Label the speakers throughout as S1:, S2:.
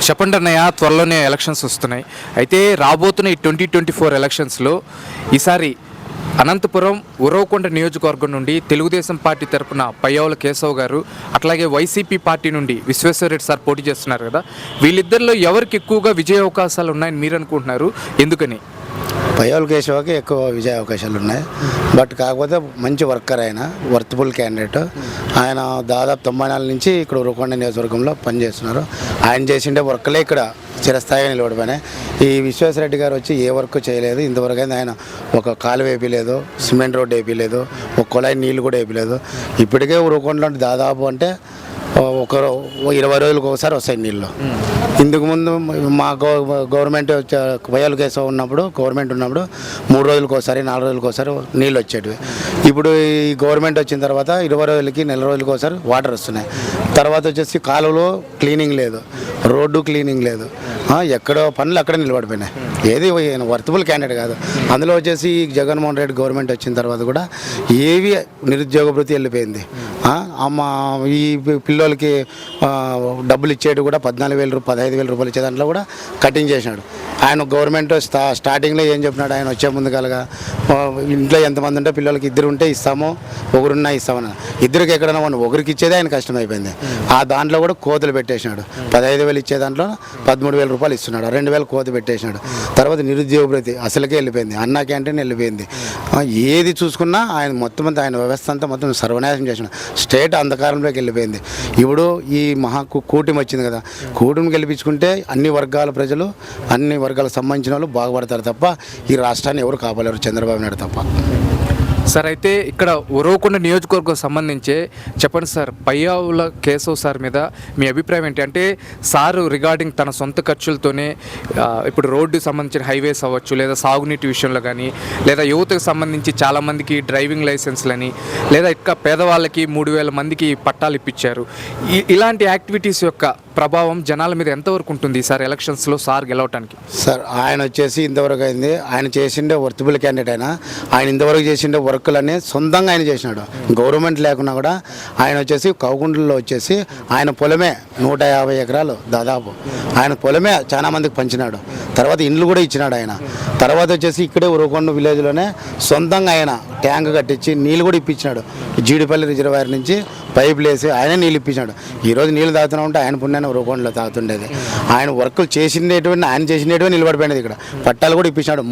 S1: చెప్పండి అన్నయ్య, త్వరలోనే ఎలక్షన్స్ వస్తున్నాయి. అయితే రాబోతున్న ఈ 2024 ఎలక్షన్స్లో ఈసారి అనంతపురం ఉరవకొండ నియోజకవర్గం నుండి తెలుగుదేశం పార్టీ తరపున పయ్యావుల కేశవ్ గారు, అట్లాగే వైసీపీ పార్టీ నుండి విశ్వేశ్వరరెడ్డి సార్ పోటీ చేస్తున్నారు కదా. వీళ్ళిద్దరిలో ఎవరికి ఎక్కువగా విజయ అవకాశాలు ఉన్నాయని మీరు అనుకుంటున్నారు? ఎందుకని?
S2: పయ్యావుల కేశవకి ఎక్కువ విజయ అవకాశాలు ఉన్నాయి. బట్ కాకపోతే మంచి వర్కర్, ఆయన వర్తబుల్ క్యాండిడేట్. ఆయన దాదాపు 94 నుంచి ఇక్కడ ఉరవకొండ నియోజకవర్గంలో పనిచేస్తున్నారు. ఆయన చేసిండే వర్క్లే ఇక్కడ చిరస్థాయిగా నిలబడిపోయినాయి. ఈ విశ్వేశ్వరరెడ్డి గారు వచ్చి ఏ వర్క్ చేయలేదు ఇంతవరకు. ఆయన ఒక కాలువ వేయలేదు, సిమెంట్ రోడ్డు వేయలేదు, ఒక కుళాయి నీళ్ళు కూడా వేయలేదు. ఇప్పటికే ఉరవకొండలో దాదాపు అంటే ఒక 20 రోజులకు ఒకసారి వస్తాయి నీళ్ళు. ఇందుకు ముందు మా గవర్నమెంట్ పయ్యావుల కేశవ్ ఉన్నప్పుడు, గవర్నమెంట్ ఉన్నప్పుడు 3 రోజులకు ఒకసారి 4 రోజులకు ఒకసారి నీళ్ళు వచ్చేటివి. ఇప్పుడు ఈ గవర్నమెంట్ వచ్చిన తర్వాత 20 రోజులకి నెల రోజులకు ఒకసారి వాటర్ వస్తున్నాయి. తర్వాత వచ్చేసి కాలువలో క్లీనింగ్ లేదు, రోడ్డు క్లీనింగ్ లేదు, ఎక్కడో పనులు అక్కడే నిలబడిపోయినాయి. ఏది వర్తబుల్ క్యాండిడేట్ కాదు. అందులో వచ్చేసి జగన్మోహన్ రెడ్డి గవర్నమెంట్ వచ్చిన తర్వాత కూడా ఏవి నిరుద్యోగ భృతి వెళ్ళిపోయింది. ఈ పిల్లలకి డబ్బులు ఇచ్చేటి కూడా 14,000 15,000 రూపాయలు ఇచ్చే దాంట్లో కూడా కటింగ్ చేసినాడు. ఆయన గవర్నమెంట్ స్టార్టింగ్లో ఏం చెప్పినాడు, ఆయన వచ్చే ముందు కలగా ఇంట్లో ఎంతమంది ఉంటే పిల్లలకి 2 ఉంటే ఇస్తాము, 1 ఉన్నా ఇస్తామని. 2కి ఎక్కడైనా ఒకరికి ఇచ్చేదే ఆయన కష్టమైపోయింది. ఆ దాంట్లో కూడా కోతలు పెట్టేసినాడు. 15,000 ఇచ్చే దాంట్లో 13,000 రూపాయలు ఇస్తున్నాడు, 2,000 కోత పెట్టేసినాడు. తర్వాత నిరుద్యోగ భృతి అసలుకే వెళ్ళిపోయింది, అన్నా క్యాంటీన్ వెళ్ళిపోయింది. ఏది చూసుకున్నా ఆయన మొత్తం అంతా ఆయన వ్యవస్థ అంతా మొత్తం సర్వనాశనం చేసినాడు. స్టేట్ అంధకారంలోకి వెళ్ళిపోయింది. ఇప్పుడు ఈ కూటమి వచ్చింది కదా, కూటమి గెలిపించుకుంటే అన్ని వర్గాల ప్రజలు, అన్ని వర్గాలకు సంబంధించిన వాళ్ళు బాగుపడతారు తప్ప ఈ రాష్ట్రాన్ని ఎవరు కాపాలేరు, చంద్రబాబు నాయుడు తప్ప.
S1: సార్, అయితే ఇక్కడ ఉరవకొండ నియోజకవర్గం సంబంధించి చెప్పండి సార్, పయ్యావుల కేశవ్ సార్ మీద మీ అభిప్రాయం ఏంటి? అంటే సారు రిగార్డింగ్ తన సొంత ఖర్చులతోనే ఇప్పుడు రోడ్డు సంబంధించిన హైవేస్ అవ్వచ్చు, లేదా సాగునీటి విషయంలో కానీ, లేదా యువతకు సంబంధించి చాలామందికి డ్రైవింగ్ లైసెన్స్లని, లేదా ఇంకా పేదవాళ్ళకి 3,000 మందికి పట్టాలు ఇప్పించారు. ఇలాంటి యాక్టివిటీస్ యొక్క ప్రభావం జనాల మీద ఎంతవరకు ఉంటుంది సార్ ఎలక్షన్స్లో సార్ గెలవటానికి?
S2: సార్, ఆయన వచ్చేసి ఇంతవరకు అయింది, ఆయన చేసిండే వర్తబుల్ క్యాండిడేట్. ఆయన ఇంతవరకు చేసిండే వర్కులన్నీ సొంతంగా ఆయన చేసినాడు. గవర్నమెంట్ లేకున్నా కూడా ఆయన వచ్చేసి కౌగుండ్లలో వచ్చేసి ఆయన పొలమే 150 ఎకరాలు దాదాపు ఆయన పొలమే చాలా మందికి పంచినాడు. తర్వాత ఇండ్లు కూడా ఇచ్చినాడు ఆయన. తర్వాత వచ్చేసి ఇక్కడే ఉరవకొండ విలేజ్లోనే సొంతంగా ఆయన ట్యాంక్ కట్టించి నీళ్ళు కూడా ఇప్పించినాడు. జీడిపల్లి రిజర్వాయర్ నుంచి పైపులు వేసి ఆయనే నీళ్ళు ఇప్పించాడు. ఈరోజు నీళ్ళు తాగుతూనే ఉంటే ఆయన పుణ్యాన్ని ఉరవకొండలో తాగుతుండేది. ఆయన వర్కులు చేసినటువంటి, ఆయన చేసినటువంటి నిలబడిపోయినది. ఇక్కడ పట్టాలు కూడా ఇప్పించాడు.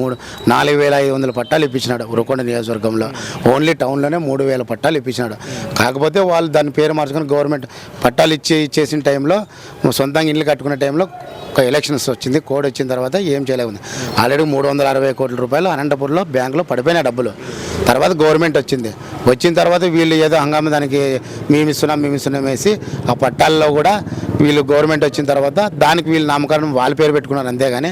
S2: 4,500 పట్టాలు ఇప్పించినాడు ఉరవకొండ నియోజకవర్గంలో. ఓన్లీ టౌన్లోనే 3,000 పట్టాలు ఇప్పించినాడు. కాకపోతే వాళ్ళు దాని పేరు మార్చుకొని గవర్నమెంట్ పట్టాలు ఇచ్చేసిన టైంలో, సొంతంగా ఇల్లు కట్టుకునే టైంలో ఒక ఎలక్షన్స్ వచ్చింది, కోడ్ వచ్చిన తర్వాత ఏం చేయలేకుంది. ఆల్రెడీ 360 కోట్ల రూపాయలు అనంతపురంలో బ్యాంకులో పడిపోయినాయి డబ్బులు. తర్వాత గవర్నమెంట్ వచ్చిన తర్వాత వీళ్ళు ఏదో హంగామా దానికి మేమిస్తున్నాం వేసి ఆ పట్టాల్లో కూడా వీళ్ళు గవర్నమెంట్ వచ్చిన తర్వాత దానికి వీళ్ళు నామకరణం వాళ్ళ పేరు పెట్టుకున్నారు, అంతేగాని.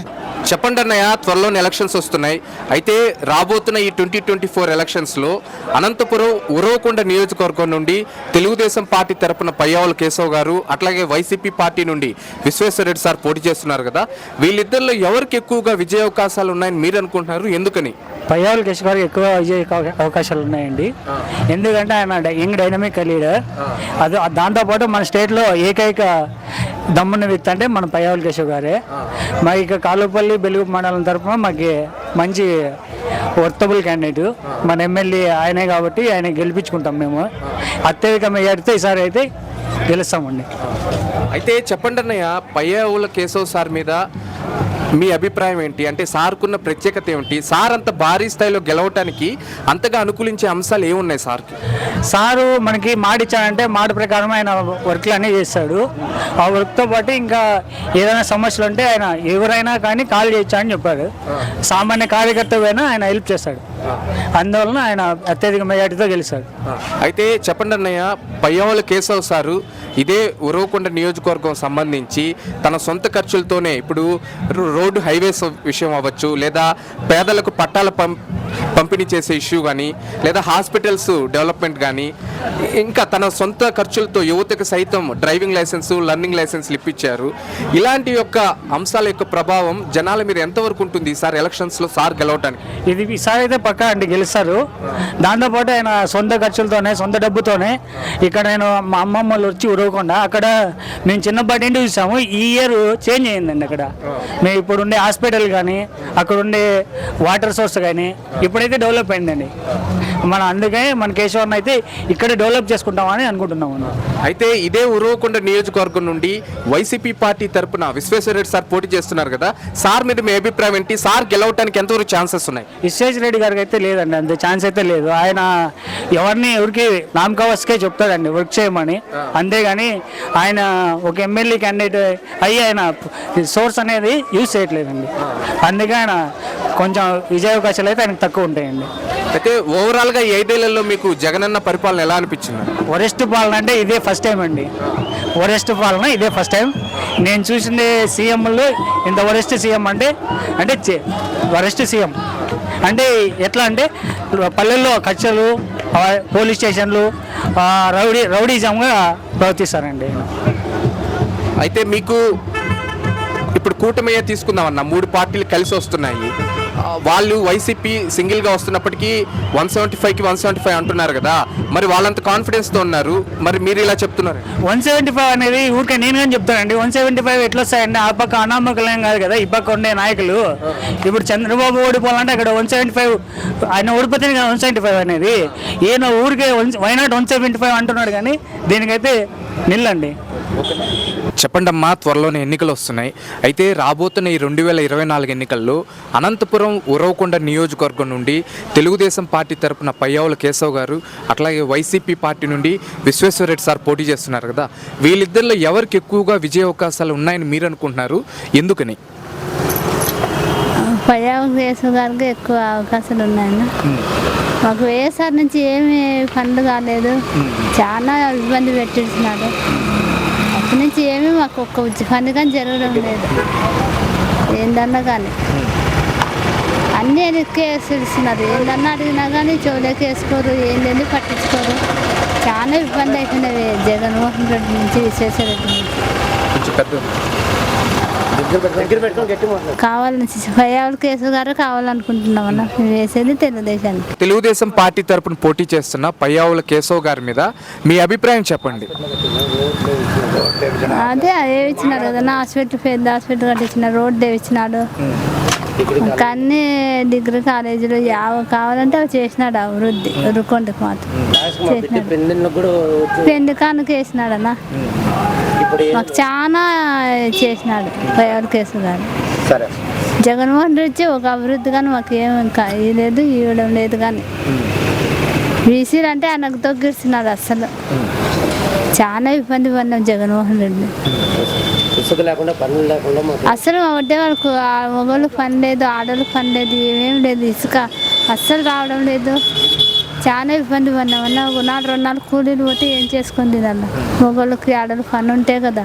S1: చెప్పండి అన్నయ్య, త్వరలోనే ఎలక్షన్స్ వస్తున్నాయి. అయితే రాబోతున్న ఈ 2024 ఎలక్షన్స్లో అనంతపురం ఉరవకొండ నియోజకవర్గం నుండి తెలుగుదేశం పార్టీ తరపున పయ్యావుల కేశవ్ గారు, అట్లాగే వైసీపీ పార్టీ నుండి విశ్వేశ్వరరెడ్డి సార్ పోటీ చేస్తున్నారు కదా. వీళ్ళిద్దరిలో ఎవరికి ఎక్కువగా విజయ అవకాశాలు ఉన్నాయని మీరు అనుకుంటున్నారు? ఎందుకని?
S3: పయ్యావుల కేశవ్ గారికి ఎక్కువ విజయ అవకాశాలు ఉన్నాయండి. ఎందుకంటే ఆయన యంగ్ డైనమిక్ లీడర్. అది దాంతోపాటు మన స్టేట్లో ఏకైక దమ్మున్న వ్యక్తి అంటే మన పయ్యావుల కేశవ్ గారే. మా ఇక కాలుపల్లి బెలుగు మండలం తరఫున మాకు మంచి వర్తబుల్ క్యాండిడేట్ మన ఎమ్మెల్యే ఆయనే కాబట్టి ఆయన గెలిపించుకుంటాం మేము. అత్యధిక మెజారిటీతో ఈసారి అయితే గెలుస్తామండి.
S1: అయితే చెప్పండి అన్నయ్య, పయ్యావుల కేశవ్ సార్ మీద మీ అభిప్రాయం ఏంటి? అంటే సార్కున్న ప్రత్యేకత ఏమిటి? సార్ అంత భారీ స్థాయిలో గెలవటానికి అంతగా అనుకూలించే అంశాలు ఏమున్నాయి సార్కి?
S3: సారు మనకి మాట ఇచ్చాడంటే మాట ప్రకారం ఆయన వర్క్లు అన్నీ చేస్తాడు. ఆ వర్క్తో పాటు ఇంకా ఏదైనా సమస్యలు ఉంటే ఆయన ఎవరైనా కానీ కాల్ చేయొచ్చా అని చెప్పాడు. సామాన్య కార్యకర్తమైనా ఆయన హెల్ప్ చేస్తాడు. అందువలన ఆయన అత్యధిక మెజార్టీతో గెలుస్తాడు.
S1: అయితే చెప్పండి అన్నయ్య, పయ్యావుల కేశవ్ సారు ఇదే ఉరవకొండ నియోజకవర్గం సంబంధించి తన సొంత ఖర్చులతోనే ఇప్పుడు రోడ్డు హైవేస్ విషయం అవ్వచ్చు, లేదా పేదలకు పట్టాల పంపిణీ చేసే ఇష్యూ కానీ లేదా హాస్పిటల్స్ డెవలప్మెంట్ కానీ ఇంకా తన సొంత ఖర్చులతో యువతకు సైతం డ్రైవింగ్ లైసెన్స్ లర్నింగ్ లైసెన్స్లు ఇప్పించారు. ఇలాంటి యొక్క అంశాల యొక్క ప్రభావం జనాల మీద ఎంతవరకు ఉంటుంది ఈసారి ఎలక్షన్స్లో సార్ గెలవడానికి?
S3: ఇది ఈసారి అయితే పక్కా అండి గెలుస్తారు. దాంతోపాటు ఆయన సొంత ఖర్చులతోనే సొంత డబ్బుతోనే ఇక్కడ నేను మా అమ్మమ్మ వాళ్ళు వచ్చి ఉరవకుండా అక్కడ మేము చిన్నప్పటి నుండి చూసాము. ఈ ఇయర్ చేంజ్ అయ్యిందండి. అక్కడ మేము ఇప్పుడు ఉండే హాస్పిటల్ కానీ అక్కడ ఉండే వాటర్ సోర్స్ కానీ ఇప్పుడైతే డెవలప్ అయిందండి. అందుకే మన కేశవన్ అయితే ఇక్కడే డెవలప్ చేసుకుంటామని అనుకుంటున్నాము.
S1: అయితే ఇదే ఉరవకొండ నియోజకవర్గం నుండి వైసీపీ పార్టీ తరపున విశ్వేశ్వరరెడ్డి సార్ పోటీ చేస్తున్నారు కదా, సార్ మీద మీ అభిప్రాయం ఏంటి? సార్ గెలవడానికి ఎంతవరకు ఛాన్సెస్ ఉన్నాయి?
S3: విశ్వేశ్వరరెడ్డి గారికి అయితే లేదండి, అంత ఛాన్స్ అయితే లేదు. ఆయన ఎవరికి నామకావస్కే చెప్తాడండి వర్క్ చేయమని, అంతేగాని ఆయన ఒక ఎమ్మెల్యే క్యాండిడేట్ అయ్యి ఆయన సోర్స్ అనేది యూజ్ చేయట్లేదండి. అందుకే ఆయన కొంచెం విజయావకాశాలు అయితే ఆయనకు తక్కువ ఉంటాయండి.
S1: అయితే ఓవరాల్గా 5 ఏళ్లలో మీకు జగనన్న పరిపాలన ఎలా అనిపించింది?
S3: వరెస్ట్ పాలన అంటే ఇదే ఫస్ట్ టైం అండి. వరెస్ట్ పాలన ఇదే ఫస్ట్ టైం నేను చూసింది. సీఎంలో ఇంత వరెస్ట్ సీఎం అంటే వరెస్ట్ సీఎం అంటే ఎట్లా అంటే పల్లెల్లో కక్షలు, పోలీస్ స్టేషన్లు, రౌడీజంగా ప్రవర్తిస్తారండి.
S1: అయితే మీకు ఇప్పుడు కూటమియే తీసుకుందామన్న 3 పార్టీలు కలిసి వస్తున్నాయి. వాళ్ళు వైసీపీ సింగిల్గా వస్తున్నప్పటికీ 175కి 175 అంటున్నారు కదా, మరి వాళ్ళంత కాన్ఫిడెన్స్తో ఉన్నారు, మరి మీరు ఇలా చెప్తున్నారు?
S3: 175 అనేది ఊరికే నేను కానీ చెప్తానండి. 175 ఎట్లా వస్తాయండి? ఆ పక్క అనామకులేం కాదు కదా, ఈ పక్క ఉండే నాయకులు. ఇప్పుడు చంద్రబాబు ఓడిపోవాలంటే అక్కడ 175 ఆయన ఓడిపోతే కదా 175 అనేది. ఈయన ఊరికే వైనాట్ 175 అంటున్నాడు, కానీ దీనికైతే నిల్లండి.
S1: చెప్పండి అమ్మా, త్వరలోనే ఎన్నికలు వస్తున్నాయి. అయితే రాబోతున్న ఈ 2024 ఎన్నికల్లో అనంతపురం ఉరవకొండ నియోజకవర్గం నుండి తెలుగుదేశం పార్టీ తరపున పయ్యావుల కేశవ్ గారు, అట్లాగే వైసీపీ పార్టీ నుండి విశ్వేశ్వరరెడ్డి సార్ పోటీ చేస్తున్నారు కదా, వీళ్ళిద్దరిలో ఎవరికి ఎక్కువగా విజయ అవకాశాలు ఉన్నాయని మీరు అనుకుంటున్నారు? ఎందుకని?
S4: పయ్యావుల కేశవ్ గారికి ఎక్కువ అవకాశాలు ఉన్నాయన్న. మాకు వైఎస్ఆర్ నుంచి ఏమి ఫండ్ కాలేదు, చాలా ఇబ్బంది పెట్టించినాడు. అప్పటి నుంచి ఏమీ మాకు ఒక్క పని కానీ జరగడం లేదు. ఏందన్నా కానీ అన్నీ ఎక్కేస్తున్నారు. ఏందన్నా అడిగినా కానీ చెవులోకి వేసుకోరు, ఏంటండి పట్టించుకోరు. చాలా ఇబ్బంది అవుతున్నవి జగన్మోహన్ రెడ్డి నుంచి, విశ్వేశ్వరరెడ్డి నుంచి. కావాలని పయ్యావుల కేశవ్ గారు కావాలనుకుంటున్నామన్నా. మేము వేసేది తెలుగుదేశానికి.
S1: తెలుగుదేశం పార్టీ తరపున పోటీ చేస్తున్న పయ్యావుల కేశవ్ గారి మీద మీ అభిప్రాయం చెప్పండి.
S4: అదే ఇచ్చినారు కదా, హాస్పిటల్ పెద్ద హాస్పిటల్ కట్టించినారు, రోడ్డు ఇచ్చినాడు. అన్ని డిగ్రీ కాలేజీలు కావాలంటే అవి చేసినాడు. అభివృద్ధి ఉరుకొండకు మాత్రం చేసినాడు. పెండు కానుక వేసినాడన్నా. మాకు చాలా చేసినాడు పయ్యావుల కేశవ్ గారు. జగన్మోహన్ రెడ్డి ఒక అభివృద్ధి కానీ మాకు ఏమి లేదు, ఇవ్వడం లేదు. కానీ బీసీలు అంటే ఆయనకు తొగ్గిస్తున్నాడు. అసలు చాలా ఇబ్బంది పడినాం జగన్మోహన్ రెడ్డి. అసలు ఒకటే వాళ్ళకు మగవాళ్ళు పని లేదు, ఆడవాళ్ళకి పని లేదు, ఏమేమి లేదు. ఇసుక అస్సలు రావడం లేదు. చాలా ఇబ్బంది పడినామన్నా. ఒక 4 నాలుగు కూలీలు పోతే ఏం చేసుకొని తినాలి? మగవాళ్ళకి ఆడవాళ్ళకి పని ఉంటే కదా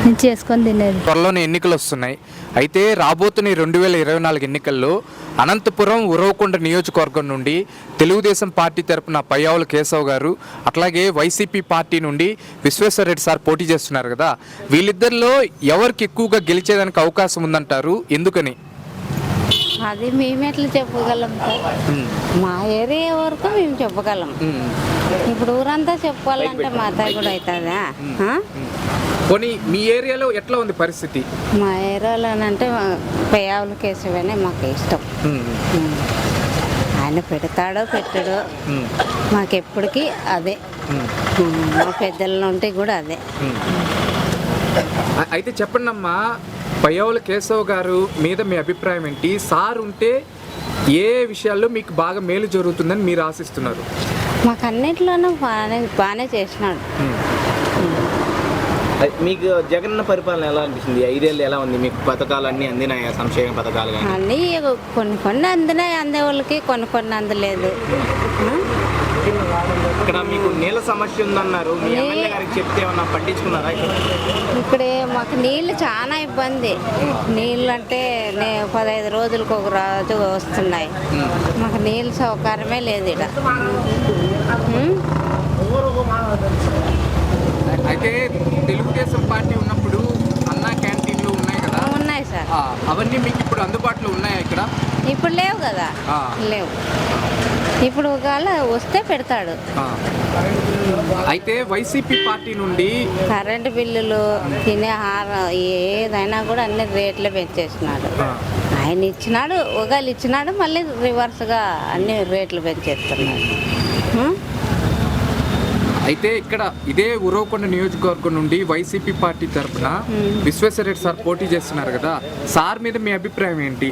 S4: నేను చేసుకొని తినేది.
S1: త్వరలోనే ఎన్నికలు వస్తున్నాయి. అయితే రాబోతున్న 2024 ఎన్నికల్లో అనంతపురం ఉరవకొండ నియోజకవర్గం నుండి తెలుగుదేశం పార్టీ తరపున పయ్యావుల కేశవ్ గారు, అట్లాగే వైసీపీ పార్టీ నుండి విశ్వేశ్వరరెడ్డి సార్ పోటీ చేస్తున్నారు కదా, వీళ్ళిద్దరిలో ఎవరికి ఎక్కువగా గెలిచేదానికి అవకాశం ఉందంటారు? ఎందుకని?
S5: అది మేము ఎట్లా చెప్పగలం సార్? మా ఏరియా వరకు మేము చెప్పగలం. ఇప్పుడు ఊరంతా చెప్పుకోవాలంటే మా అత్తయ్య కూడా అవుతుందా?
S1: పోనీ మీ ఏరియాలో ఎట్లా ఉంది పరిస్థితి?
S5: మా ఏరియాలోనంటే పయ్యావుల కేశవనే మాకు ఇష్టం. ఆయన పెడతాడో పెట్టడో మాకెప్పటికీ అదే. మా పెద్దల నుండి కూడా అదే.
S1: అయితే చెప్పండి అమ్మా, పయ్యావుల కేశవ్ గారు మీద మీ అభిప్రాయం ఏంటి? సార్ ఉంటే ఏ విషయాల్లో మీకు బాగా మేలు జరుగుతుందని మీరు ఆశిస్తున్నారు?
S5: మాకు అన్నింటిలోనూ బాగానే చేసినాడు.
S6: మీకు జగనన్న పరిపాలన ఎలా అనిపిస్తుంది? 5 ఏళ్ళు ఎలా ఉంది? మీకు పథకాలు అన్నీ అందినాయా? సంక్షేమ పథకాలు కానీ
S5: అన్నీ కొన్ని అందినాయి, అందే వాళ్ళకి కొన్ని అందలేదు.
S6: ఇక్కడ మీకు నీళ్ళ సమస్య ఉందన్నారు, మీ ఎమ్మెల్యే గారికి చెప్తే ఏమన్నా పట్టించుకున్నారా?
S5: ఇక్కడే మాకు నీళ్ళు చాలా ఇబ్బంది. నీళ్ళు అంటే 15 రోజులకు ఒక రోజు వస్తున్నాయి. మాకు నీళ్ళ సౌకర్యమే లేదు ఇక్కడ.
S1: అయితే తెలుగుదేశం పార్టీ ఉన్నప్పుడు అన్నా క్యాంటీన్లు ఉన్నాయి కదా,
S5: ఉన్నాయి సార్.
S1: అవన్నీ మీకు ఇప్పుడు అందుబాటులో ఉన్నాయా ఇక్కడ?
S5: ఇప్పుడు లేవు కదా, లేవు. ఇప్పుడు ఒకవేళ వస్తే పెడతాడు.
S1: అయితే వైసీపీ పార్టీ నుండి
S5: కరెంటు బిల్లులు, తినే ఆహారం ఏదైనా కూడా అన్ని రేట్లు పెంచేసినాడు. ఆయన ఇచ్చినాడు, ఒకవేళ ఇచ్చినాడు, మళ్ళీ రివర్స్గా అన్ని రేట్లు పెంచేస్తున్నాడు.
S1: అయితే ఇక్కడ ఇదే ఉరవకొండ నియోజకవర్గం నుండి వైసీపీ పార్టీ తరఫున విశ్వేశ్వరరెడ్డి సార్ పోటీ చేస్తున్నారు కదా, సార్ మీద మీ అభిప్రాయం ఏంటి?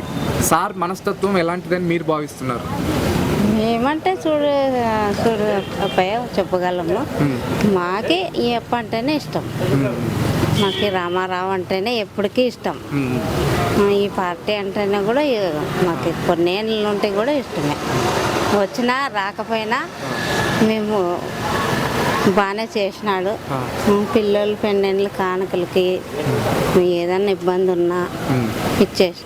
S1: సార్ మనస్తత్వం ఎలాంటిదని మీరు భావిస్తున్నారు?
S5: ఏమంటే చూడు అబ్బాయి చెప్పగలము. మాకి ఈ అప్ప అంటేనే ఇష్టం. మాకు రామారావు అంటేనే ఎప్పటికీ ఇష్టం. ఈ పార్టీ అంటేనే కూడా మాకు కొన్నేళ్ళ నుండి కూడా ఇష్టమే. వచ్చినా రాకపోయినా మేము బాగానే చేసినాడు. పిల్లలు పెన్నెండ్ల కానుకలకి ఏదన్నా ఇబ్బంది ఉన్నా ఇచ్చేసినాడు.